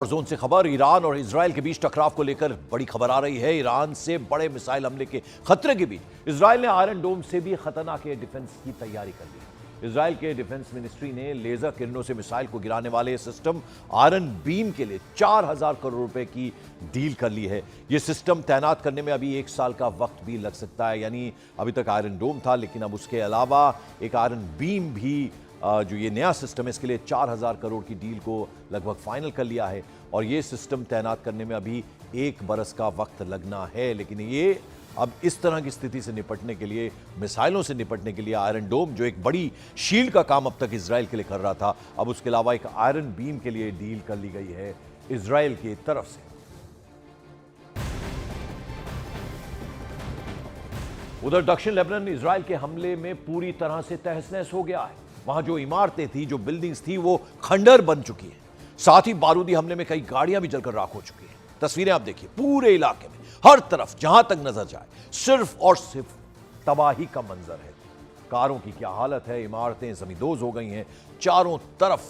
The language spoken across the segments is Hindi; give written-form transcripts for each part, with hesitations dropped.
जोन से खबर। ईरान और इजराइल के बीच टकराव को लेकर बड़ी खबर आ रही है। ईरान से बड़े मिसाइल हमले के खतरे के बीच इजराइल ने आयरन डोम से भी खतरनाक एयर डिफेंस की तैयारी कर ली। इजराइल के डिफेंस मिनिस्ट्री ने लेजर किरणों से मिसाइल को गिराने वाले सिस्टम आयरन बीम के लिए 4000 करोड़ रुपए की डील कर ली है। यह सिस्टम तैनात करने में अभी 1 साल का वक्त भी लग सकता है। यानी अभी तक आयरन डोम था, लेकिन अब उसके अलावा एक आयरन बीम भी जो ये नया सिस्टम है इसके लिए 4000 करोड़ की डील को लगभग फाइनल कर लिया है। और ये सिस्टम तैनात करने में अभी 1 बरस का वक्त लगना है। लेकिन ये अब इस तरह की स्थिति से निपटने के लिए, मिसाइलों से निपटने के लिए आयरन डोम जो एक बड़ी शील्ड का काम अब तक इजराइल के लिए कर रहा था, अब उसके अलावा एक आयरन बीम के लिए डील कर ली गई है इजराइल की तरफ से। उधर दक्षिण लेबनान में इजराइल के हमले में पूरी तरह से तहस नहस हो गया है। वहां जो इमारतें थी, जो बिल्डिंग्स थी, वो खंडर बन चुकी है। साथ ही बारूदी हमले में कई गाड़ियां भी जलकर राख हो चुकी हैं। तस्वीरें आप देखिए, पूरे इलाके में हर तरफ जहां तक नजर जाए सिर्फ और सिर्फ तबाही का मंजर है। कारों की क्या हालत है, इमारतें जमींदोज हो गई हैं, चारों तरफ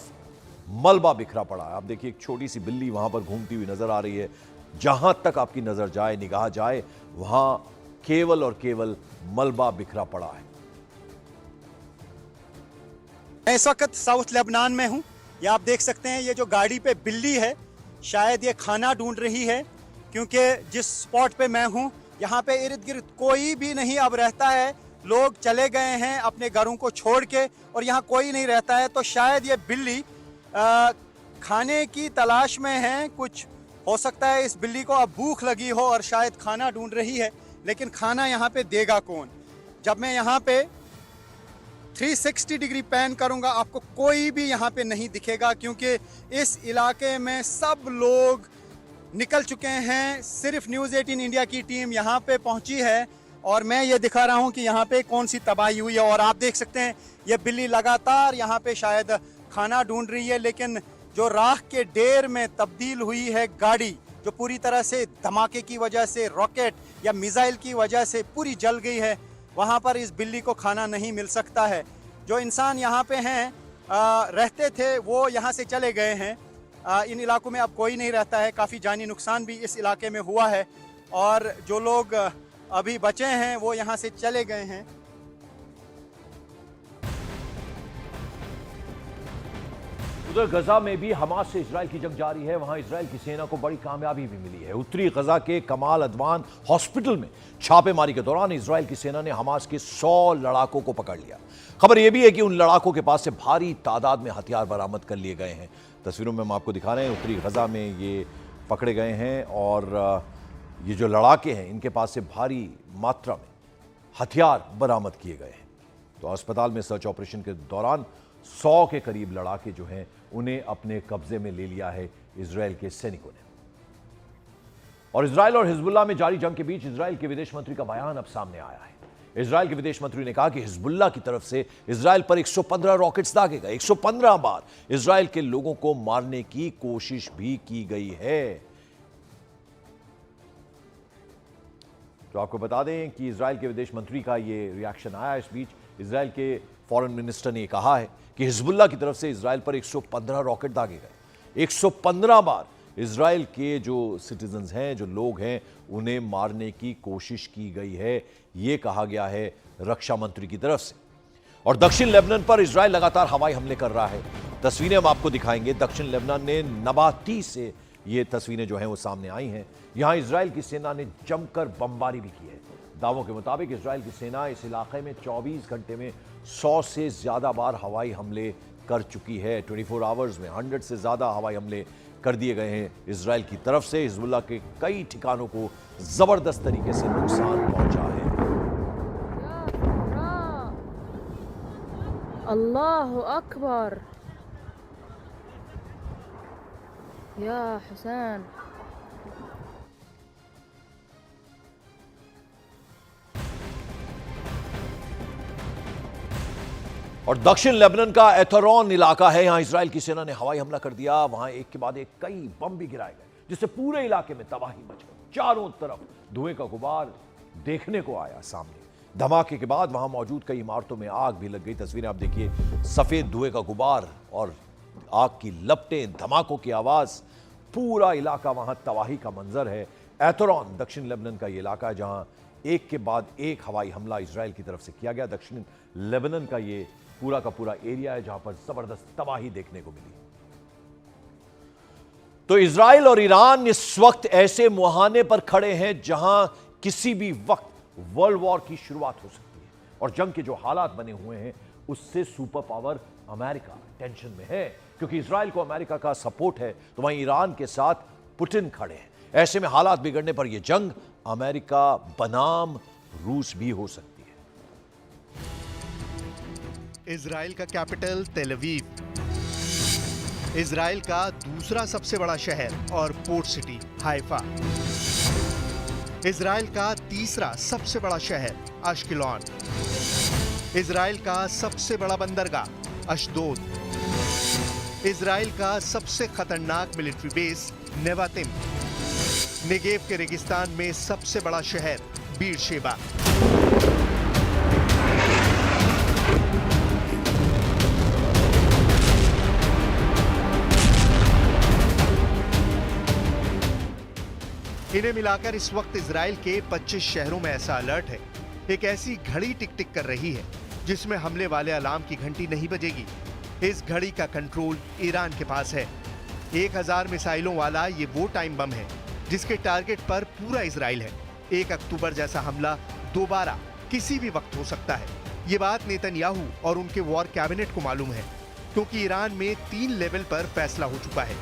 मलबा बिखरा पड़ा है। आप देखिए, एक छोटी सी बिल्ली वहां पर घूमती हुई नजर आ रही है। जहां तक आपकी नजर जाए, निगाह जाए, वहां केवल और केवल मलबा बिखरा पड़ा है। मैं इस वक्त साउथ लेबनान में हूं। ये आप देख सकते हैं, ये जो गाड़ी पे बिल्ली है, शायद ये खाना ढूंढ रही है, क्योंकि जिस स्पॉट पे मैं हूं यहाँ पे इर्द गिर्द कोई भी नहीं अब रहता है। लोग चले गए हैं अपने घरों को छोड़ के और यहाँ कोई नहीं रहता है। तो शायद ये बिल्ली खाने की तलाश में है। कुछ हो सकता है इस बिल्ली को अब भूख लगी हो और शायद खाना ढूंढ रही है, लेकिन खाना यहाँ पे देगा कौन? जब मैं यहाँ पे 360 डिग्री पैन करूंगा, आपको कोई भी यहाँ पे नहीं दिखेगा, क्योंकि इस इलाके में सब लोग निकल चुके हैं। सिर्फ न्यूज़ 18 इंडिया की टीम यहाँ पे पहुंची है और मैं ये दिखा रहा हूँ कि यहाँ पे कौन सी तबाही हुई है। और आप देख सकते हैं, ये बिल्ली लगातार यहाँ पे शायद खाना ढूंढ रही है, लेकिन जो राख के ढेर में तब्दील हुई है गाड़ी, जो पूरी तरह से धमाके की वजह से, रॉकेट या मिसाइल की वजह से पूरी जल गई है, वहाँ पर इस बिल्ली को खाना नहीं मिल सकता है। जो इंसान यहाँ पे हैं, रहते थे, वो यहाँ से चले गए हैं। इन इलाकों में अब कोई नहीं रहता है। काफ़ी जानी नुकसान भी इस इलाके में हुआ है और जो लोग अभी बचे हैं वो यहाँ से चले गए हैं। उधर गजा में भी हमास से इजराइल की जंग जारी है। वहां इजराइल की सेना को बड़ी कामयाबी भी मिली है। उत्तरी गजा के कमाल अदवान हॉस्पिटल में छापेमारी के दौरान इजराइल की सेना ने हमास के 100 लड़ाकों को पकड़ लिया। खबर यह भी है कि उन लड़ाकों के पास से भारी तादाद में हथियार बरामद कर लिए गए हैं। तस्वीरों में हम आपको दिखा रहे हैं, उत्तरी गजा में ये पकड़े गए हैं और ये जो लड़ाके हैं, इनके पास से भारी मात्रा में हथियार बरामद किए गए हैं। तो अस्पताल में सर्च ऑपरेशन के दौरान 100 के करीब लड़ाके जो हैं उन्हें अपने कब्जे में ले लिया है इजराइल के सैनिकों ने। और इजराइल और हिजबुल्लाह में जारी जंग के बीच इजराइल के विदेश मंत्री का बयान अब सामने आया है। इजराइल के विदेश मंत्री ने कहा कि हिजबुल्लाह की तरफ से इजराइल पर 115 रॉकेट्स दागे गए। 115 बार इजराइल के लोगों को मारने की कोशिश भी की गई है। तो आपको बता दें कि इजराइल के विदेश मंत्री का यह रिएक्शन आया। इस बीच इजराइल के फॉरेन मिनिस्टर ने कहा है कि हिजबुल्लाह की तरफ से इजराइल पर 115 रॉकेट दागे गए। 115 बार इजराइल के जो सिटीजन्स हैं, जो लोग हैं, उन्हें मारने की कोशिश की गई है, यह कहा गया है रक्षा मंत्री की तरफ से। और दक्षिण लेबनान पर इजराइल लगातार हवाई हमले कर रहा है। तस्वीरें हम आपको दिखाएंगे। दक्षिण लेबनान ने नबाती से ये तस्वीरें जो हैं वो सामने आई हैं। यहां इजराइल की सेना ने जमकर बमबारी भी की है। दावों के मुताबिक इजराइल की सेना इस इलाके में 24 घंटे में 100 से ज्यादा बार हवाई हमले कर चुकी है। 24 आवर्स में 100 से ज्यादा हवाई हमले कर दिए गए हैं इजराइल की तरफ से। हिजबुल्लाह के कई ठिकानों को जबरदस्त तरीके से नुकसान पहुंचा है। अल्लाहु अकबर या हुसैन। और दक्षिण लेबनान का एथरॉन इलाका है, यहां इजराइल की सेना ने हवाई हमला कर दिया। वहां एक के बाद एक कई बम भी गिराए गए, जिससे पूरे इलाके में तबाही मच गई। चारों तरफ धुएं का गुबार देखने को आया सामने। धमाके के बाद वहां मौजूद कई इमारतों में आग भी लग गई। तस्वीरें आप देखिए, सफेद धुएं का गुबार और आग की लपटें, धमाकों की आवाज, पूरा इलाका वहां तबाही का मंजर है। एतरॉन दक्षिण लेबनान का ये इलाका है जहां एक के बाद एक हवाई हमला इजराइल की तरफ से किया गया। दक्षिण लेबनान का ये पूरा का पूरा एरिया है जहां पर जबरदस्त तबाही देखने को मिली। तो इजराइल और ईरान इस वक्त ऐसे मुहाने पर खड़े हैं जहां किसी भी वक्त वर्ल्ड वॉर की शुरुआत हो सकती है और जंग के जो हालात बने हुए हैं उससे सुपर पावर अमेरिका टेंशन में है, क्योंकि इजराइल को अमेरिका का सपोर्ट है तो वहीं ईरान के साथ पुतिन खड़े हैं। ऐसे में हालात बिगड़ने पर यह जंग अमेरिका बनाम रूस भी हो सकती है। इजराइल का कैपिटल तेल अवीव, इजराइल का दूसरा सबसे बड़ा शहर और पोर्ट सिटी हाइफा, इजराइल का तीसरा सबसे बड़ा शहर अश्केलॉन, इजराइल का सबसे बड़ा बंदरगाह अशदोद, इजराइल का सबसे खतरनाक मिलिट्री बेस नेवातिम, नेगेव के रेगिस्तान में सबसे बड़ा शहर बीरशेबा। इन्हें मिलाकर इस वक्त इजराइल के 25 शहरों में ऐसा अलर्ट है, एक ऐसी घड़ी टिक टिक कर रही है जिसमें हमले वाले अलार्म की घंटी नहीं बजेगी। इस घड़ी का कंट्रोल ईरान के पास है। 1000 मिसाइलों वाला ये वो टाइम बम है जिसके टारगेट पर पूरा इजराइल है। 1 अक्टूबर जैसा हमला दोबारा किसी भी वक्त हो सकता है। ये बात नेतन्याहू और उनके वॉर कैबिनेट को मालूम है, क्योंकि ईरान में 3 लेवल पर फैसला हो चुका है।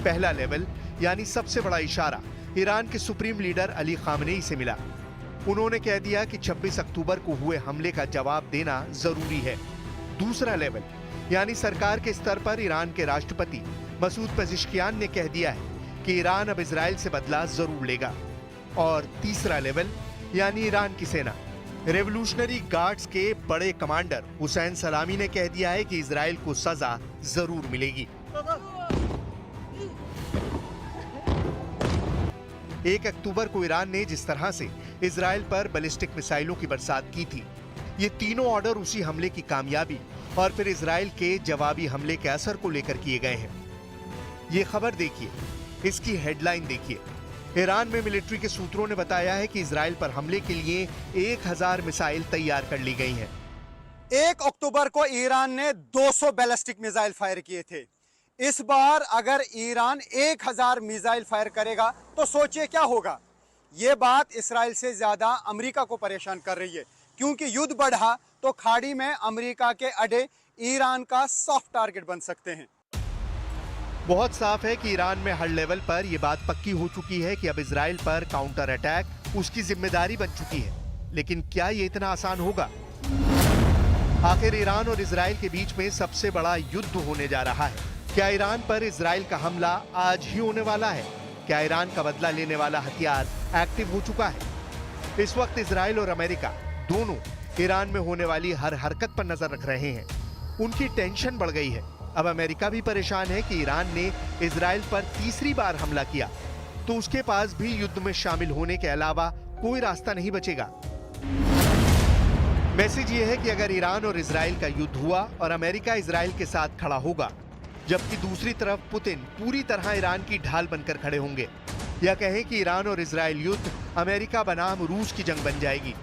पहला लेवल यानी सबसे बड़ा इशारा ईरान के सुप्रीम लीडर अली खामनेई से मिला। उन्होंने कह दिया कि 26 अक्टूबर को हुए हमले का जवाब देना जरूरी है। दूसरा लेवल यानी सरकार के स्तर पर ईरान के राष्ट्रपति मसूद पेजिशकियान ने कह दिया है कि ईरान अब इजराइल से बदला जरूर लेगा। और तीसरा लेवल यानी ईरान की सेना, रेवोल्यूशनरी गार्ड्स के बड़े कमांडर हुसैन सलामी ने कह दिया है कि इजराइल को सजा जरूर मिलेगी। 1 अक्टूबर को ईरान ने जिस तरह से इजराइल पर बैलिस्टिक मिसाइलों की बरसात की थी, ये तीनों ऑर्डर उसी हमले की कामयाबी और फिर इजराइल के जवाबी हमले के असर को लेकर किए गए हैं। ये खबर देखिए, इसकी हेडलाइन देखिए। ईरान में मिलिट्री के सूत्रों ने बताया है कि इजराइल पर हमले के लिए 1000 मिसाइल तैयार कर ली गई हैं। 1 अक्टूबर को ईरान ने 200 बैलिस्टिक मिसाइल फायर किए थे। इस बार अगर ईरान 1000 मिसाइल फायर करेगा तो सोचिए क्या होगा। ये बात इस्राइल से ज्यादा अमेरिका को परेशान कर रही है, क्योंकि युद्ध बढ़ा तो खाड़ी में अमेरिका के अड्डे ईरान का सॉफ्ट टारगेट बन सकते हैं। बहुत साफ है कि ईरान में हर लेवल पर यह बात पक्की हो चुकी है कि अब इजराइल पर काउंटर अटैक उसकी जिम्मेदारी बन चुकी है। लेकिन क्या ये इतना आसान होगा? आखिर ईरान और इजराइल के बीच में सबसे बड़ा युद्ध होने जा रहा है। क्या ईरान पर इजराइल का हमला आज ही होने वाला है? क्या ईरान का बदला लेने वाला हथियार एक्टिव हो चुका है? इस वक्त इजराइल और अमेरिका दोनों ईरान में होने वाली हर हरकत पर नजर रख रहे हैं। उनकी टेंशन बढ़ गई है। अब अमेरिका भी परेशान है कि ईरान ने इजराइल पर तीसरी बार हमला किया तो उसके पास भी युद्ध में शामिल होने के अलावा कोई रास्ता नहीं बचेगा। मैसेज ये है कि अगर ईरान और इजराइल का युद्ध हुआ और अमेरिका इजराइल के साथ खड़ा होगा, जबकि दूसरी तरफ पुतिन पूरी तरह ईरान की ढाल बनकर खड़े होंगे, या कहें कि ईरान और इजराइल युद्ध अमेरिका बनाम रूस की जंग बन जाएगी।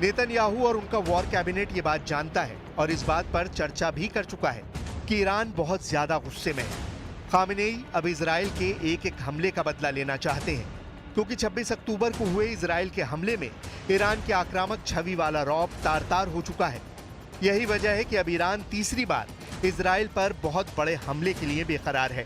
नेतन्याहू और उनका वॉर कैबिनेट ये बात जानता है और इस बात पर चर्चा भी कर चुका है कि ईरान बहुत ज्यादा गुस्से में है। खामेनेई अब इजराइल के एक एक हमले का बदला लेना चाहते हैं, क्योंकि 26 अक्टूबर को हुए इजराइल के हमले में ईरान के आक्रामक छवि वाला रौब तार-तार हो चुका है। यही वजह है कि अब ईरान तीसरी बार इजराइल पर बहुत बड़े हमले के लिए बेकरार है।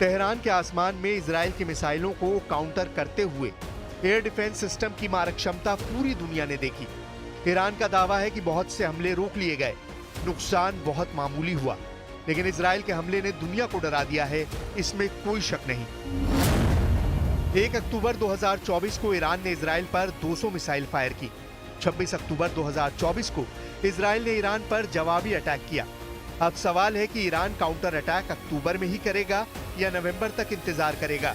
तेहरान के आसमान में इजराइल की मिसाइलों को काउंटर करते हुए एयर डिफेंस सिस्टम की मारक क्षमता पूरी दुनिया ने देखी। ईरान का दावा है कि बहुत से हमले रोक लिए गए, नुकसान बहुत मामूली हुआ। लेकिन इजराइल के हमले ने दुनिया को डरा दिया है, इसमें कोई शक नहीं। 1 अक्टूबर 2024 को ईरान ने इजराइल पर 200 मिसाइल फायर की। 26 अक्टूबर 2024 को इजराइल ने ईरान पर जवाबी अटैक किया। अब सवाल है कि ईरान काउंटर अटैक अक्टूबर में ही करेगा या नवंबर तक इंतजार करेगा।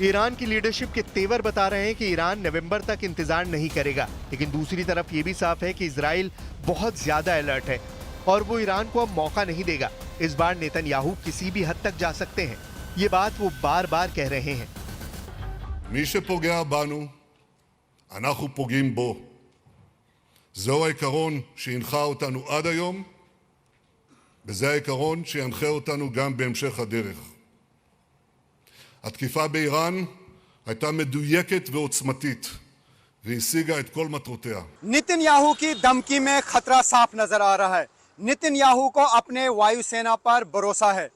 ईरान की लीडरशिप के तेवर बता रहे हैं कि ईरान नवंबर तक इंतजार नहीं करेगा, लेकिन दूसरी तरफ ये भी साफ है कि इजराइल बहुत ज्यादा अलर्ट है और वो ईरान को अब मौका नहीं देगा। इस बार नेतन्याहू किसी भी हद तक जा सकते हैं, ये बात वो बार बार कह रहे हैं। מי שפוגע בנו, אנחנו פוגעים בו. זהו העיקרון שהנחה אותנו עד היום, וזה העיקרון שינחה אותנו גם בהמשך הדרך. התקיפה באיראן הייתה מדויקת ועוצמתית, והשיגה את כל מטרותיה. नेतन्याहू की धमकी में खतरा साफ नजर आ रहा है। नेतन्याहू को अपने वायुसेना पर भरोसा है।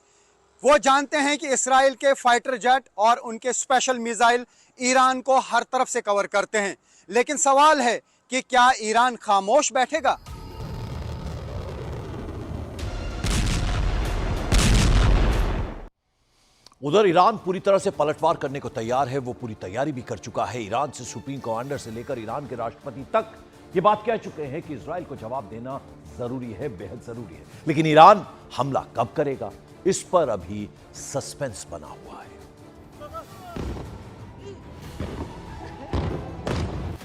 वो जानते हैं कि इसराइल के फाइटर जेट और उनके स्पेशल मिसाइल ईरान को हर तरफ से कवर करते हैं, लेकिन सवाल है कि क्या ईरान खामोश बैठेगा? उधर ईरान पूरी तरह से पलटवार करने को तैयार है। वो पूरी तैयारी भी कर चुका है। ईरान से सुप्रीम कमांडर से लेकर ईरान के राष्ट्रपति तक ये बात कह चुके हैं कि इजराइल को जवाब देना जरूरी है, बेहद जरूरी है। लेकिन ईरान हमला कब करेगा, इस पर अभी सस्पेंस बना हुआ है।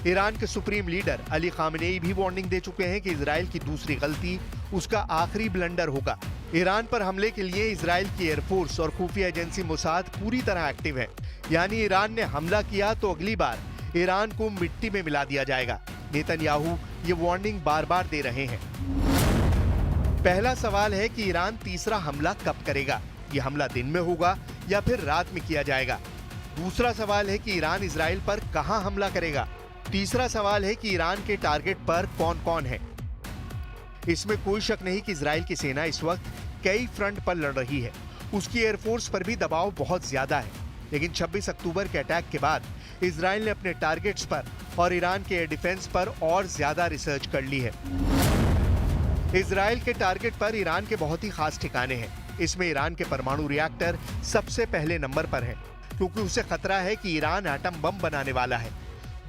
ईरान के सुप्रीम लीडर अली खामेनेई भी वार्निंग दे चुके हैं कि इजराइल की दूसरी गलती उसका आखिरी ब्लंडर होगा। ईरान पर हमले के लिए इजराइल की एयरफोर्स और खुफिया एजेंसी मोसाद पूरी तरह एक्टिव है। यानी ईरान ने हमला किया तो अगली बार ईरान को मिट्टी में मिला दिया जाएगा। नेतन्याहू ये वार्निंग बार बार दे रहे हैं। पहला सवाल है कि ईरान तीसरा हमला कब करेगा। ये हमला दिन में होगा या फिर रात में किया जाएगा। दूसरा सवाल है कि ईरान इजराइल पर कहां हमला करेगा। तीसरा सवाल है कि ईरान के टारगेट पर कौन कौन है। इसमें कोई शक नहीं कि इजराइल की सेना इस वक्त कई फ्रंट पर लड़ रही है। उसकी एयरफोर्स पर भी दबाव बहुत ज्यादा है। लेकिन 26 अक्टूबर के अटैक के बाद इजराइल ने अपने टारगेट्स पर और ईरान के एयर डिफेंस पर और ज्यादा रिसर्च कर ली है। इजराइल के टारगेट पर ईरान के बहुत ही खास ठिकाने हैं। इसमें ईरान के परमाणु रिएक्टर सबसे पहले नंबर पर है, क्योंकि उसे खतरा है कि ईरान एटम बम बनाने वाला है।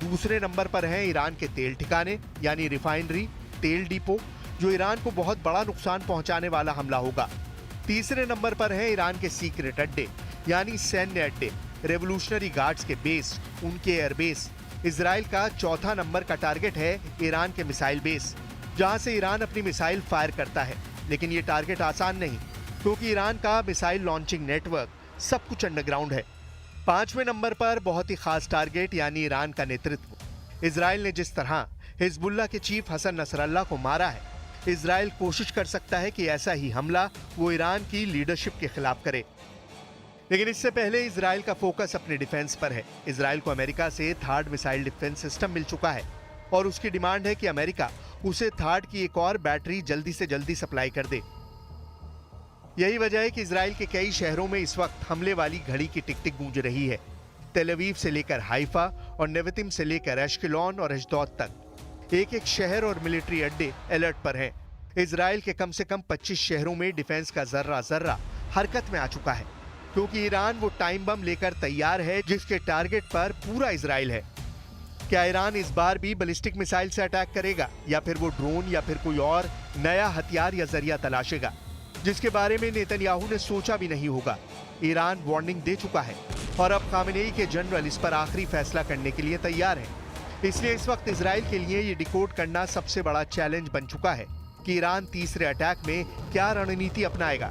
दूसरे नंबर पर हैं ईरान के तेल ठिकाने यानी रिफाइनरी, तेल डिपो, जो ईरान को बहुत बड़ा नुकसान पहुंचाने वाला हमला होगा। तीसरे नंबर पर हैं ईरान के सीक्रेट अड्डे यानी सैन्य अड्डे, रेवोल्यूशनरी गार्ड्स के बेस, उनके एयरबेस। इजराइल का चौथा नंबर का टारगेट है ईरान के मिसाइल बेस, जहां से ईरान अपनी मिसाइल फायर करता है। लेकिन ये टारगेट आसान नहीं, क्योंकि ईरान का मिसाइल लॉन्चिंग नेटवर्क सब कुछ अंडरग्राउंड है। पांचवें नंबर पर बहुत ही खास टारगेट यानी ईरान का नेतृत्व। इजराइल ने जिस तरह हिजबुल्लाह के चीफ हसन नसरल्लाह को मारा है, इजराइल कोशिश कर सकता है कि ऐसा ही हमला वो ईरान की लीडरशिप के खिलाफ करे। लेकिन इससे पहले इजराइल का फोकस अपने डिफेंस पर है। इजराइल को अमेरिका से थार्ड मिसाइल डिफेंस सिस्टम मिल चुका है और उसकी डिमांड है कि अमेरिका उसे थार्ड की एक और बैटरी जल्दी से जल्दी सप्लाई कर दे। यही वजह है कि इजराइल के कई शहरों में इस वक्त हमले वाली घड़ी की टिक टिक गूंज रही है। तेल अवीव से लेकर हाइफा और नेवतिम से लेकर एश्केलॉन और अशदोद तक एक एक शहर और मिलिट्री अड्डे अलर्ट पर हैं। इजराइल के कम से कम 25 शहरों में डिफेंस का जर्रा जर्रा हरकत में आ चुका है, क्योंकि ईरान वो टाइम बम लेकर तैयार है जिसके टारगेट पर पूरा इजराइल है। क्या ईरान इस बार भी बैलिस्टिक मिसाइल से अटैक करेगा या फिर वो ड्रोन या फिर कोई और नया हथियार या जरिया तलाशेगा, जिसके बारे में नेतन्याहू ने सोचा भी नहीं होगा। ईरान वार्निंग दे चुका है और अब खामेनेई के जनरल इस पर आखिरी फैसला करने के लिए तैयार है। इसलिए इस वक्त इजराइल के लिए ये डिकोड करना सबसे बड़ा चैलेंज बन चुका है कि ईरान तीसरे अटैक में क्या रणनीति अपनाएगा।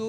2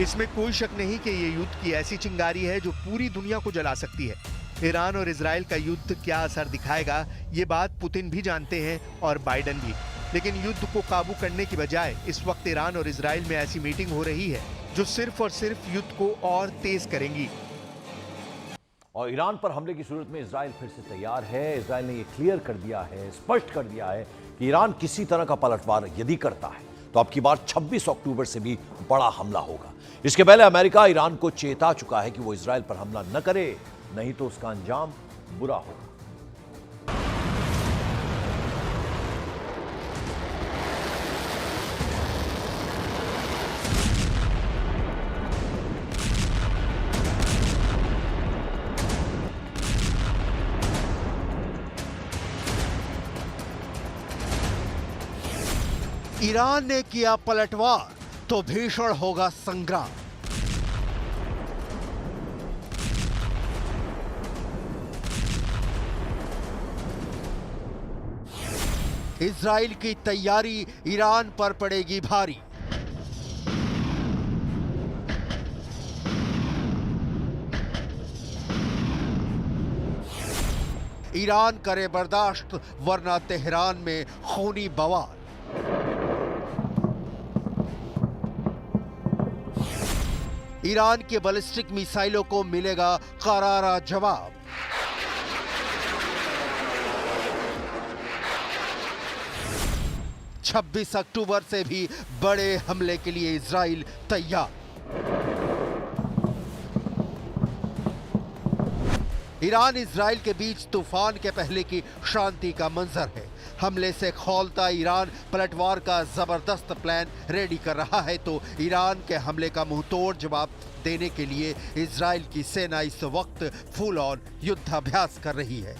इसमें कोई शक नहीं कि ये युद्ध की ऐसी चिंगारी है जो पूरी दुनिया को जला सकती है। ईरान और इजराइल का युद्ध क्या असर दिखाएगा, ये बात पुतिन भी जानते हैं और बाइडेन भी। लेकिन युद्ध को काबू करने की बजाय इस वक्त ईरान और इजराइल में ऐसी मीटिंग हो रही है जो सिर्फ और सिर्फ युद्ध को और तेज करेंगी। और ईरान पर हमले की सूरत में इजराइल फिर से तैयार है। इजराइल ने यह क्लियर कर दिया है, स्पष्ट कर दिया है कि ईरान किसी तरह का पलटवार यदि करता है तो अब की बार 26 अक्टूबर से भी बड़ा हमला होगा। इसके पहले अमेरिका ईरान को चेता चुका है कि वो इजराइल पर हमला न करे, नहीं तो उसका अंजाम बुरा होगा। ईरान ने किया पलटवार तो भीषण होगा संग्राम। इजराइल की तैयारी ईरान पर पड़ेगी भारी। ईरान करे बर्दाश्त वरना तेहरान में खूनी बवाल। ईरान के बैलिस्टिक मिसाइलों को मिलेगा करारा जवाब। छब्बीस अक्टूबर से भी बड़े हमले के लिए इजराइल तैयार। ईरान इजराइल के बीच तूफान के पहले की शांति का मंजर है। हमले से खौलता ईरान पलटवार का जबरदस्त प्लान रेडी कर रहा है, तो ईरान के हमले का मुंहतोड़ जवाब देने के लिए इजराइल की सेना इस वक्त फुल ऑन युद्धाभ्यास कर रही है।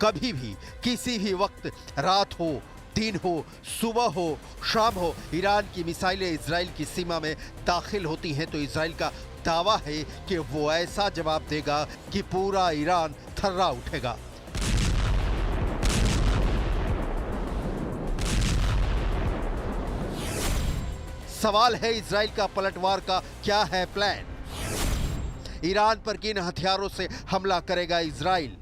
कभी भी किसी भी वक्त, रात हो, दिन हो, सुबह हो, शाम हो, ईरान की मिसाइलें इजराइल की सीमा में दाखिल होती हैं तो इजराइल का दावा है कि वो ऐसा जवाब देगा कि पूरा ईरान थर्रा उठेगा। सवाल है इजराइल का पलटवार का क्या है प्लान? ईरान पर किन हथियारों से हमला करेगा इजराइल?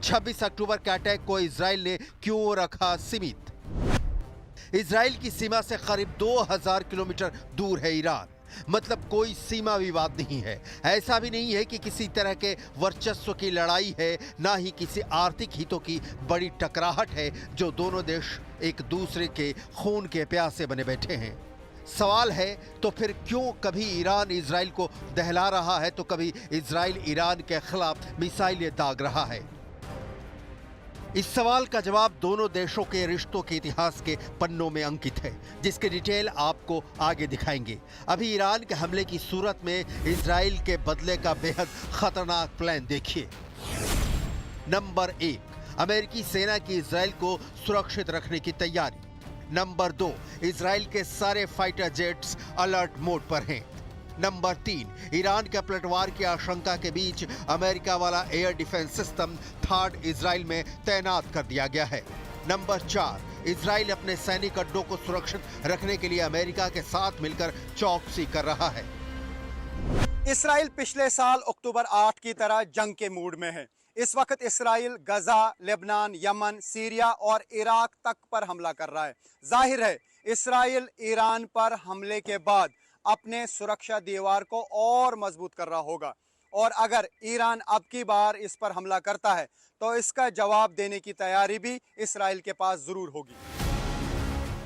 26 अक्टूबर के अटैक को इजराइल ने क्यों रखा सीमित? इजराइल की सीमा से करीब 2000 किलोमीटर दूर है ईरान, मतलब कोई सीमा विवाद नहीं है। ऐसा भी नहीं है कि किसी तरह के वर्चस्व की लड़ाई है, ना ही किसी आर्थिक हितों की बड़ी टकराहट है जो दोनों देश एक दूसरे के खून के प्यासे बने बैठे हैं। सवाल है तो फिर क्यों कभी ईरान इजराइल को दहला रहा है तो कभी इजराइल ईरान के खिलाफ मिसाइलें दाग रहा है? इस सवाल का जवाब दोनों देशों के रिश्तों के इतिहास के पन्नों में अंकित है, जिसकी डिटेल आपको आगे दिखाएंगे। अभी ईरान के हमले की सूरत में इजराइल के बदले का बेहद खतरनाक प्लान देखिए। नंबर 1, अमेरिकी सेना की इजराइल को सुरक्षित रखने की तैयारी। नंबर 2, इजराइल के सारे फाइटर जेट्स अलर्ट मोड पर हैं। नंबर 3, ईरान के पलटवार की आशंका के बीच अमेरिका वाला air defence system third Israel में तैनात कर दिया गया है। नंबर 4, इजराइल अपने सैनिक अड्डों को सुरक्षित रखने के लिए अमेरिका के साथ मिलकर चौकसी कर रहा है। इसराइल पिछले साल अक्टूबर 8 की तरह जंग के मूड में है। इस वक्त Israel Gaza, Lebanon, Yemen, Syria और इराक तक पर हमला कर रहा है। जाहिर है इसराइल ईरान पर हमले के बाद अपने सुरक्षा दीवार को और मजबूत कर रहा होगा, और अगर ईरान अब की बार इस पर हमला करता है तो इसका जवाब देने की तैयारी भी इसराइल के पास जरूर होगी।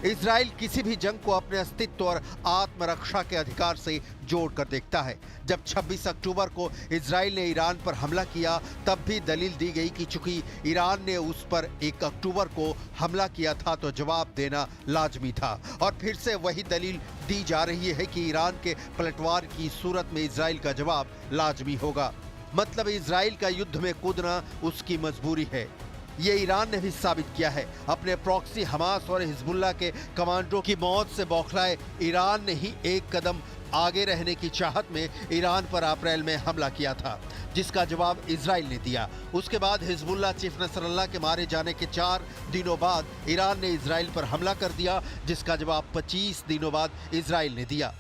इजराइल किसी भी जंग को अपने अस्तित्व और आत्मरक्षा के अधिकार से जोड़कर देखता है। जब 26 अक्टूबर को इजराइल ने ईरान पर हमला किया तब भी दलील दी गई कि चूंकि ईरान ने उस पर 1 अक्टूबर को हमला किया था तो जवाब देना लाजमी था, और फिर से वही दलील दी जा रही है कि ईरान के पलटवार की सूरत में इजराइल का जवाब लाजमी होगा। मतलब इजराइल का युद्ध में कूदना उसकी मजबूरी है। ये ईरान ने भी साबित किया है। अपने प्रॉक्सी हमास और हिजबुल्लाह के कमांडरों की मौत से बौखलाए ईरान ने ही एक कदम आगे रहने की चाहत में ईरान पर अप्रैल में हमला किया था, जिसका जवाब इजराइल ने दिया। उसके बाद हिजबुल्लाह चीफ नसरल्लाह के मारे जाने के 4 दिनों बाद ईरान ने इजराइल पर हमला कर दिया, जिसका जवाब 25 दिनों बाद इजराइल ने दिया।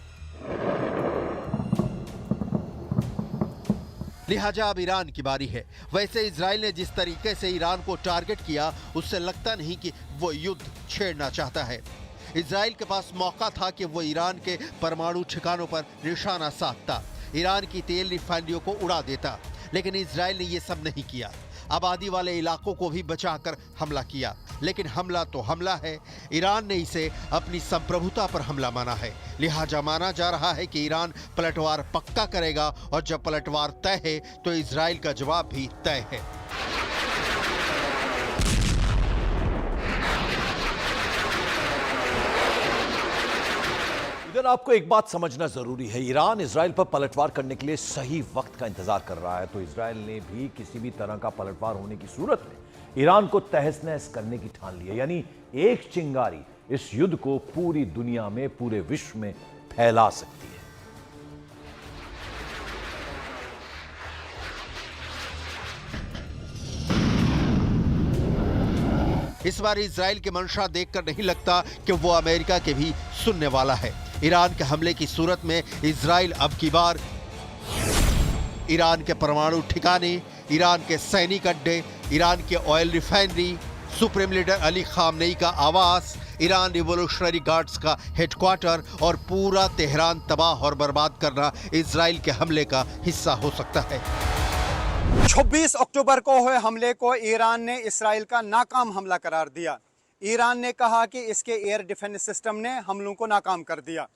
लिहाजा अब ईरान की बारी है। वैसे इजराइल ने जिस तरीके से ईरान को टारगेट किया, उससे लगता नहीं कि वो युद्ध छेड़ना चाहता है। इजराइल के पास मौका था कि वो ईरान के परमाणु ठिकानों पर निशाना साधता, ईरान की तेल रिफाइनरियों को उड़ा देता, लेकिन इजराइल ने ये सब नहीं किया। आबादी वाले इलाकों को भी बचाकर हमला किया, लेकिन हमला तो हमला है। ईरान ने इसे अपनी संप्रभुता पर हमला माना है, लिहाजा माना जा रहा है कि ईरान पलटवार पक्का करेगा, और जब पलटवार तय है तो इजराइल का जवाब भी तय है। इधर आपको एक बात समझना जरूरी है, ईरान इजराइल पर पलटवार करने के लिए सही वक्त का इंतजार कर रहा है, तो इजराइल ने भी किसी भी तरह का पलटवार होने की सूरत में ईरान को तहस नहस करने की ठान ली है। यानी एक चिंगारी इस युद्ध को पूरी दुनिया में, पूरे विश्व में फैला सकती है। इस बार इजराइल की मंशा देखकर नहीं लगता कि वो अमेरिका के भी सुनने वाला है। ईरान के हमले की सूरत में इजराइल अब की बार ईरान के परमाणु ठिकाने, ईरान के सैनिक अड्डे, ईरान के oil refinery, supreme leader Ali Khamenei का आवास, ईरान रिवोल्यूशनरी गार्ड्स का हेडक्वार्टर और पूरा तेहरान तबाह और बर्बाद करना इजराइल के हमले का हिस्सा हो सकता है। 26 अक्टूबर को हुए हमले को ईरान ने इस्राइल का नाकाम हमला करार दिया। ईरान ने कहा कि इसके एयर डिफेंस सिस्टम ने हमलों को नाकाम कर दिया,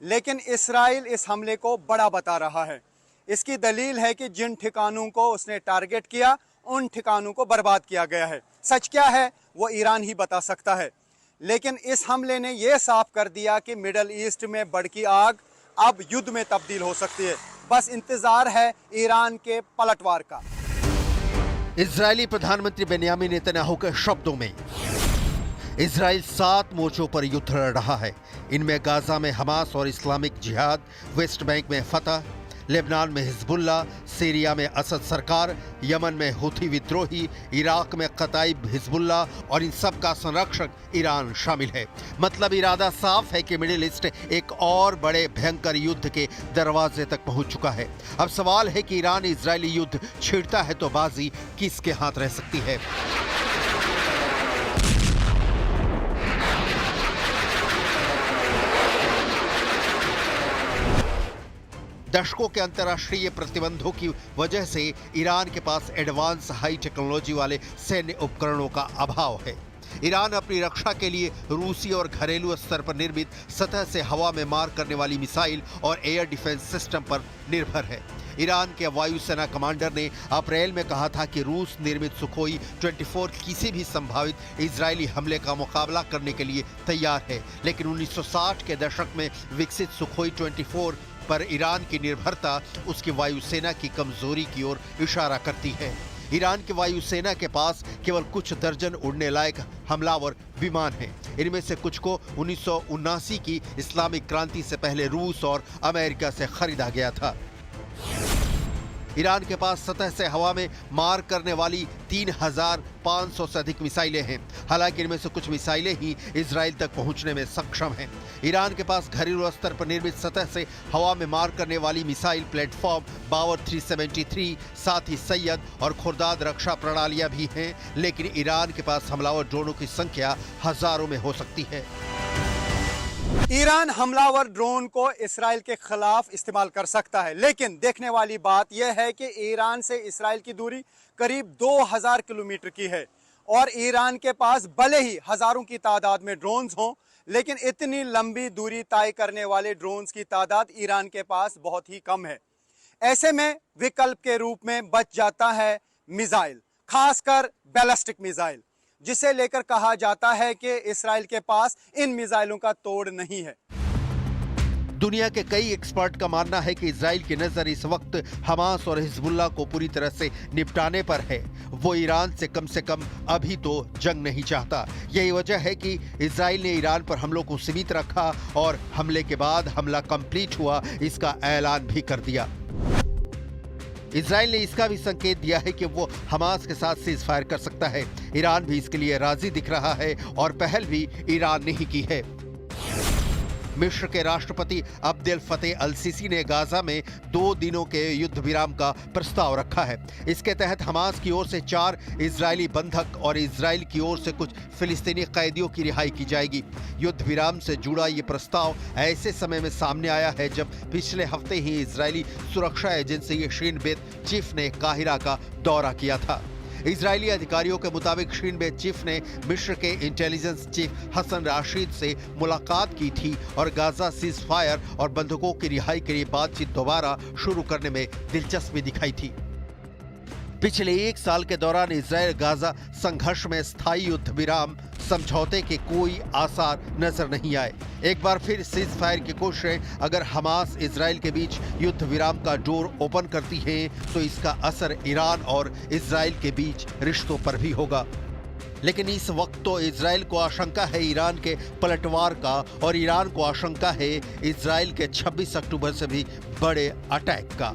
लेकिन इस्राइल इस हमले को बड़ा बता रहा है। इसकी दलील है कि जिन ठिकानों को उसने टारगेट किया, उन ठिकानों को बर्बाद किया गया है। सच क्या है वो ईरान ही बता सकता है, लेकिन इस हमले ने यह साफ कर दिया कि मिडल ईस्ट में भड़की आग अब युद्ध में तब्दील हो सकती है। बस इंतजार है ईरान के पलटवार का। इजरायली प्रधानमंत्री बेन्यामिन नेतन्याहू के शब्दों में, इजराइल 7 मोर्चों पर युद्ध लड़ रहा है। इनमें गाजा में हमास और इस्लामिक जिहाद, वेस्ट बैंक में फतह, लेबनान में हिजबुल्लाह, सीरिया में असद सरकार, यमन में हुथी विद्रोही, इराक में कताइब हिजबुल्लाह और इन सब का संरक्षक ईरान शामिल है। मतलब इरादा साफ है कि मिडिल ईस्ट एक और बड़े भयंकर युद्ध के दरवाजे तक पहुंच चुका है। अब सवाल है कि ईरान इजरायली युद्ध छिड़ता है तो बाजी किसके हाथ रह सकती है। दशकों के अंतर्राष्ट्रीय प्रतिबंधों की वजह से ईरान के पास एडवांस हाई टेक्नोलॉजी वाले सैन्य उपकरणों का अभाव है। ईरान अपनी रक्षा के लिए रूसी और घरेलू स्तर पर निर्मित सतह से हवा में मार करने वाली मिसाइल और एयर डिफेंस सिस्टम पर निर्भर है। ईरान के वायुसेना कमांडर ने अप्रैल में कहा था कि रूस निर्मित सुखोई 24 किसी भी संभावित इजरायली हमले का मुकाबला करने के लिए तैयार है, लेकिन 1960 के दशक में विकसित सुखोई 24 पर ईरान की निर्भरता उसकी वायुसेना की कमजोरी की ओर इशारा करती है। ईरान की वायुसेना के पास केवल कुछ दर्जन उड़ने लायक हमलावर विमान हैं। इनमें से कुछ को 1979 की इस्लामिक क्रांति से पहले रूस और अमेरिका से खरीदा गया था। ईरान के पास सतह से हवा में मार करने वाली 3500 से अधिक मिसाइलें हैं। हालांकि इनमें से कुछ मिसाइलें ही इजराइल तक पहुंचने में सक्षम हैं। ईरान के पास घरेलू स्तर पर निर्मित सतह से हवा में मार करने वाली मिसाइल प्लेटफॉर्म बावर 373, साथ ही सैयद और खुर्दाद रक्षा प्रणालियां भी हैं, लेकिन ईरान के पास हमलावर ड्रोनों की संख्या हजारों में हो सकती है। ईरान हमलावर ड्रोन को इस्राइल के खिलाफ इस्तेमाल कर सकता है, लेकिन देखने वाली बात यह है कि ईरान से इस्राइल की दूरी करीब 2000 किलोमीटर की है और ईरान के पास भले ही हजारों की तादाद में ड्रोन्स हों, लेकिन इतनी लंबी दूरी तय करने वाले ड्रोन्स की तादाद ईरान के पास बहुत ही कम है। ऐसे में विकल्प के रूप में बच जाता है मिसाइल, खासकर बैलिस्टिक मिसाइल, जिसे लेकर कहा जाता है कि इस्राइल के पास इन मिसाइलों का तोड़ नहीं है। दुनिया के कई एक्सपर्ट का मानना है कि इजराइल की नजर इस वक्त हमास और हिजबुल्लाह को पूरी तरह से निपटाने पर है। वो ईरान से कम अभी तो जंग नहीं चाहता। यही वजह है कि इजराइल ने ईरान पर हमलों को सीमित रखा और हमले के बाद हमला कंप्लीट हुआ इसका ऐलान भी कर दिया। इजराइल ने इसका भी संकेत दिया है कि वो हमास के साथ सीज फायर कर सकता है। ईरान भी इसके लिए राजी दिख रहा है और पहल भी ईरान ने ही की है। मिस्र के राष्ट्रपति अब्देल फतेह अल सीसी ने गाजा में 2 दिनों के युद्ध विराम का प्रस्ताव रखा है। इसके तहत हमास की ओर से 4 इजरायली बंधक और इजराइल की ओर से कुछ फिलिस्तीनी कैदियों की रिहाई की जाएगी। युद्ध विराम से जुड़ा ये प्रस्ताव ऐसे समय में सामने आया है जब पिछले हफ्ते ही इजरायली सुरक्षा एजेंसी शीन बेत चीफ ने काहिरा का दौरा किया था। इजरायली अधिकारियों के मुताबिक शीन बेत चीफ ने मिस्र के इंटेलिजेंस चीफ हसन राशिद से मुलाकात की थी और गाजा सीज फायर और बंधकों की रिहाई के लिए बातचीत दोबारा शुरू करने में दिलचस्पी दिखाई थी। पिछले 1 साल के दौरान इजरायल गाजा संघर्ष में स्थायी युद्ध विराम समझौते के कोई आसार नजर नहीं आए। एक बार फिर सीज फायर की कोशिशें अगर हमास इजरायल के बीच युद्ध विराम का डोर ओपन करती हैं तो इसका असर ईरान और इजरायल के बीच रिश्तों पर भी होगा। लेकिन इस वक्त तो इजरायल को आशंका है ईरान के पलटवार का और ईरान को आशंका है इजरायल के 26 अक्टूबर से भी बड़े अटैक का।